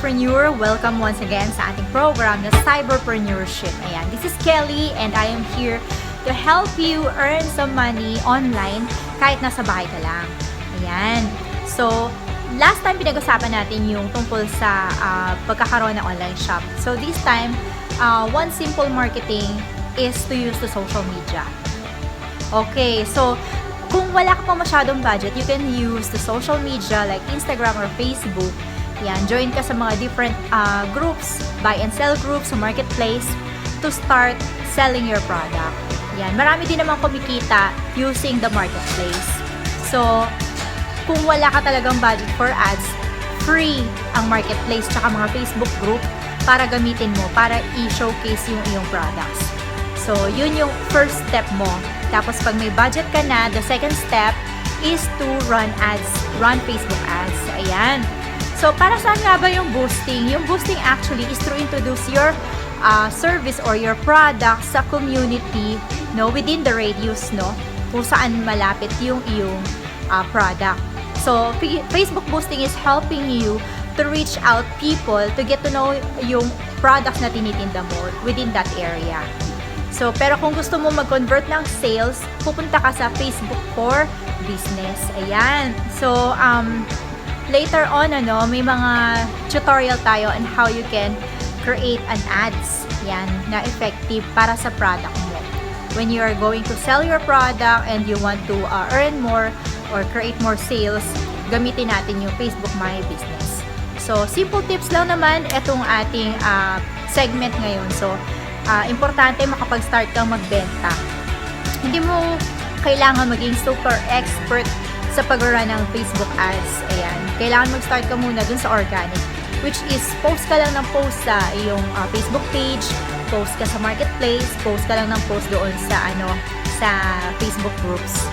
cyberpreneur! Welcome once again sa ating program na Cyberpreneurship. Ayan, this is Kelly and I am here to help you earn some money online kahit nasa bahay ka lang. Ayan. So, last time pinag-usapan natin yung tungkol sa pagkakaroon ng online shop. So, this time, one simple marketing is to use the social media. Okay, so kung wala ka pa masyadong budget, you can use the social media like Instagram or Facebook. Yan, join ka sa mga different groups, buy and sell groups sa marketplace to start selling your product. Yan, marami din naman kumikita using the marketplace. So, kung wala ka talagang budget for ads, free ang marketplace tsaka mga Facebook group para gamitin mo, para i-showcase yung iyong products. So, yun yung first step mo. Tapos, pag may budget ka na, the second step is to run ads, run Facebook ads. Ayan. So, para saan nga ba yung boosting? Yung boosting actually is to introduce your service or your product sa community, no, within the radius, no, kung saan malapit yung iyong product. So, Facebook boosting is helping you to reach out people to get to know yung products na tinitinda mo within that area. So, pero kung gusto mo mag-convert ng sales, pupunta ka sa Facebook for Business. Ayan. So, later on, may mga tutorial tayo on how you can create an ads, yan, na effective para sa product mo. When you are going to sell your product and you want to earn more or create more sales, gamitin natin yung Facebook My Business. So, simple tips lang naman itong ating segment ngayon. So, importante makapag-start kang magbenta. Hindi mo kailangan maging super expert sa pag-run ng Facebook ads. Ayan. Kailangan mag-start ka muna dun sa organic, which is post ka lang ng post sa iyong Facebook page, post ka sa marketplace, post ka lang ng post doon sa sa Facebook groups.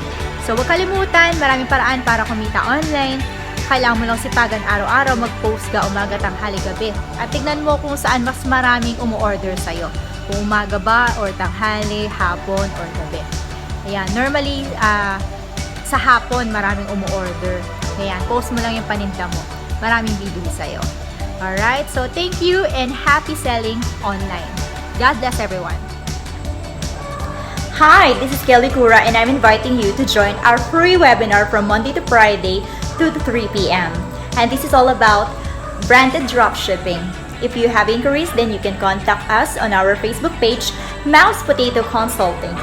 So, huwag kalimutan, maraming paraan para kumita online. Kailangan mo lang sipagan araw-araw, mag-post ka umaga, tanghali, gabi. At tignan mo kung saan mas maraming umu-order sa'yo. Kung umaga ba, or tanghali, hapon, or gabi. Ayan, normally, sa hapon, maraming umu-order. Ayan, post mo lang yung paninda mo. Maraming bibili sa'yo. Alright, so thank you and happy selling online. God bless everyone. Hi, this is Kelly Kura and I'm inviting you to join our free webinar from Monday to Friday, 2 to 3 p.m. And this is all about branded dropshipping. If you have inquiries, then you can contact us on our Facebook page, Mouse Potato Consulting.